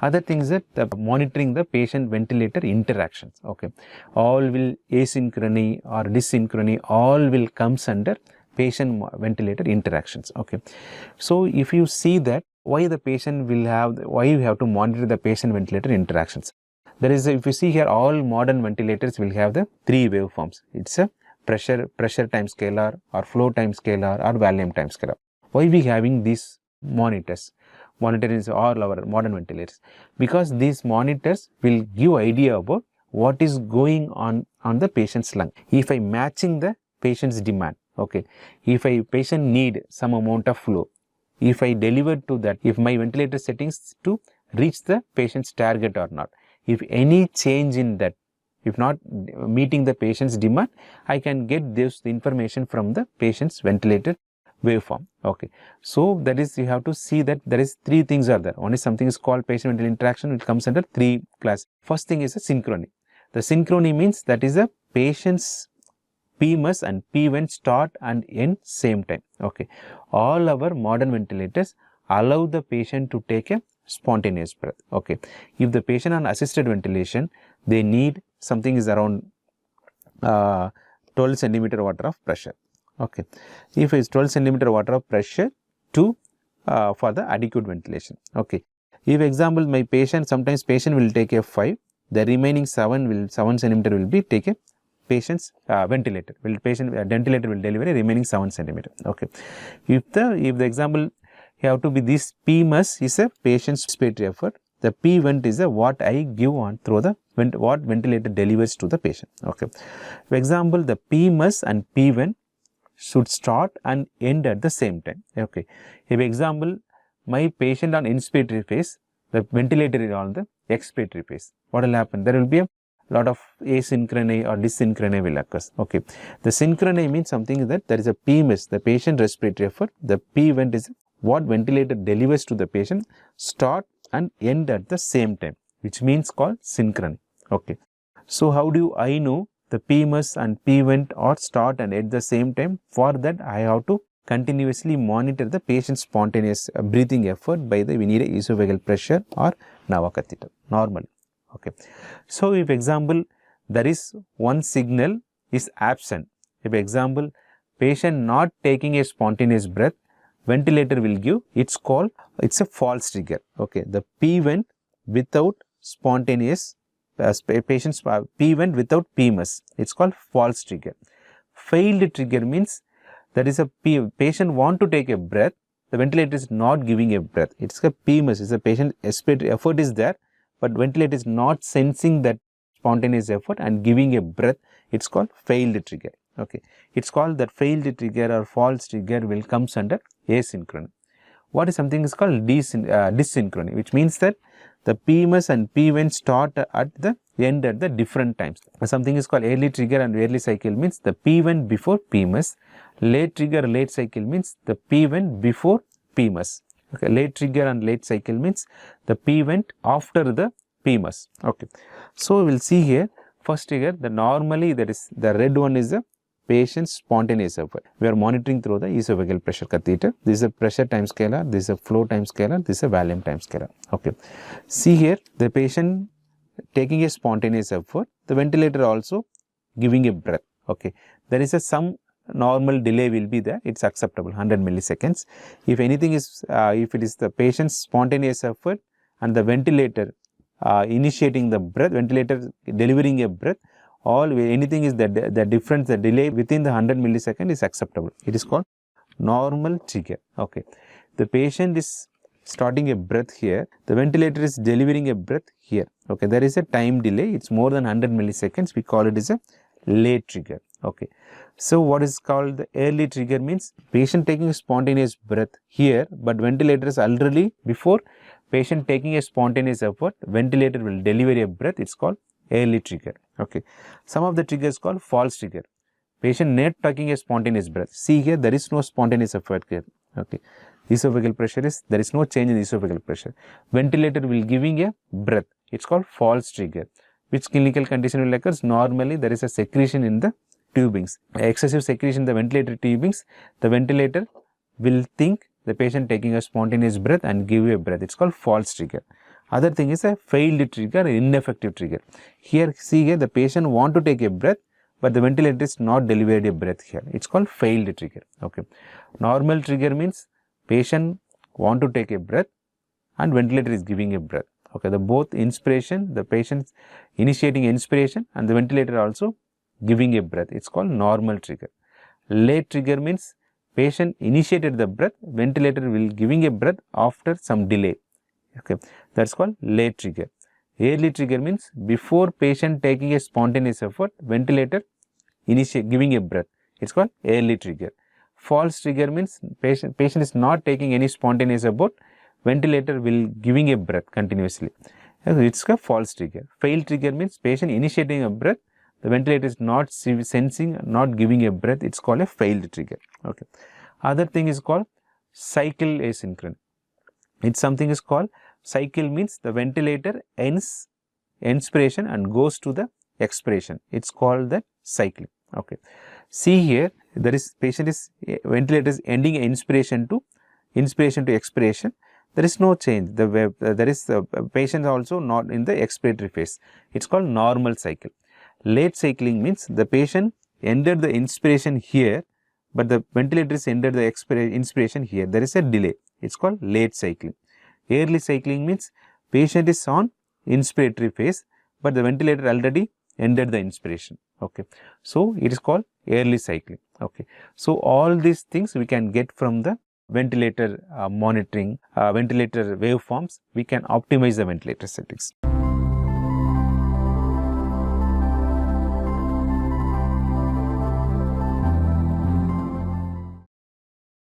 Other things that monitoring the patient ventilator interactions. Okay, all will asynchrony or dysynchrony, all will comes under patient ventilator interactions. Okay, so if you see that why the patient will have, why you have to monitor the patient ventilator interactions. There is, if you see here, all modern ventilators will have the three waveforms. It's a pressure time scalar, or flow time scalar, or volume time scalar. Why we having these monitors? Monitors all our modern ventilators, because these monitors will give idea about what is going on the patient's lung. If I matching the patient's demand, okay, if a patient need some amount of flow, if I deliver to that, if my ventilator settings to reach the patient's target or not, if any change in that, if not meeting the patient's demand, I can get this information from the patient's ventilator waveform. Okay, so that is, you have to see that there is three things are there. One is something is called patient ventilator interaction, which comes under three class. First thing is a synchrony. The synchrony means that is a patient's PMUS and PVent start and end same time. Okay, all our modern ventilators allow the patient to take a spontaneous breath. Okay, if the patient on assisted ventilation, they need something is around 12 centimeter water of pressure. Okay, if it's 12 centimeter water of pressure to for the adequate ventilation. Okay, if example my patient, sometimes patient will take a 5, the remaining 7 centimeter will be take a patient's ventilator. Will patient ventilator will deliver a remaining 7 centimeter. Okay, if the example you have to be, this PMUS is a patient's respiratory effort. The P-vent is a what I give on through the what ventilator delivers to the patient. Okay, for example, the PMUS and P-vent should start and end at the same time. Okay, if example my patient on inspiratory phase, the ventilator is on the expiratory phase, what will happen? There will be a lot of asynchrony or dysynchrony will occur. Okay, the synchrony means something that there is a PMUS, the patient respiratory effort. The P-vent is what ventilator delivers to the patient, start and end at the same time, which means called synchrony. Okay, so how do I know the PMUS and P-vent or start and at the same time? For that I have to continuously monitor the patient's spontaneous breathing effort by the, we need a esophageal pressure or Nava catheter normally. Okay, so if example there is one signal is absent, if example patient not taking a spontaneous breath, ventilator will give, it's called, it's a false trigger. Okay, the P-vent without spontaneous patient's P-vent without PMUS, it's called false trigger. Failed trigger means that is a patient want to take a breath, the ventilator is not giving a breath, it's a PMUS, it's a patient respiratory effort is there, but ventilator is not sensing that spontaneous effort and giving a breath, it's called failed trigger. Okay, it's called that failed trigger or false trigger will comes under asynchrony. What is something is called dysynchrony, which means that the PMUS and P-vent start at the end at the different times. Something is called early trigger and early cycle means the P-vent before PMUS. Late trigger, late cycle means the P-vent before PMUS. Okay, late trigger and late cycle means the P-vent after the PMUS. Okay, so we will see here first trigger, the normally that is the red one is the patient's spontaneous effort. We are monitoring through the esophageal pressure catheter. This is a pressure time scalar, this is a flow time scalar, this is a volume time scalar. Okay, see here the patient taking a spontaneous effort, the ventilator also giving a breath. Okay, there is a some normal delay will be there, it's acceptable 100 milliseconds. If anything is if it is the patient's spontaneous effort and the ventilator initiating the breath, ventilator delivering a breath, all anything is the difference, the delay within the 100 millisecond is acceptable. It is called normal trigger. Okay, the patient is starting a breath here, the ventilator is delivering a breath here. Okay, there is a time delay, it's more than 100 milliseconds, we call it as a late trigger. Okay, so what is called the early trigger means patient taking a spontaneous breath here, but ventilator is already before patient taking a spontaneous effort, ventilator will deliver a breath, it's called early trigger. Okay, some of the triggers called false trigger, patient not taking a spontaneous breath. See here, there is no spontaneous effort here. Okay, esophageal pressure is, there is no change in esophageal pressure, ventilator will giving a breath, it's called false trigger. Which clinical condition will occur? Normally there is a secretion in the tubings, excessive secretion in the ventilator tubings, the ventilator will think the patient taking a spontaneous breath and give you a breath, it's called false trigger. Other thing is a failed trigger, ineffective trigger. Here, see here, the patient want to take a breath, but the ventilator is not delivered a breath here. It's called failed trigger. Okay. Normal trigger means patient want to take a breath and ventilator is giving a breath. Okay. The both inspiration, the patient initiating inspiration and the ventilator also giving a breath. It's called normal trigger. Late trigger means patient initiated the breath, ventilator will giving a breath after some delay. Okay, that's called late trigger. Early trigger means before patient taking a spontaneous effort, ventilator initiate giving a breath. It's called early trigger. False trigger means patient is not taking any spontaneous effort, ventilator will giving a breath continuously. It's a false trigger. Failed trigger means patient initiating a breath, the ventilator is not sensing, not giving a breath. It's called a failed trigger. Okay. Other thing is called cycle asynchronous. It's something is called cycle means the ventilator ends inspiration and goes to the expiration. It's called the cycling. Okay. See here, there is patient is ventilator is ending inspiration to expiration. There is no change. There is patient also not in the expiratory phase. It's called normal cycle. Late cycling means the patient ended the inspiration here, but the ventilator is ended the inspiration here. There is a delay. It's called late cycling. Early cycling means patient is on inspiratory phase, but the ventilator already ended the inspiration. Okay. So, it is called early cycling. Okay. So, all these things we can get from the ventilator monitoring, ventilator waveforms. We can optimize the ventilator settings.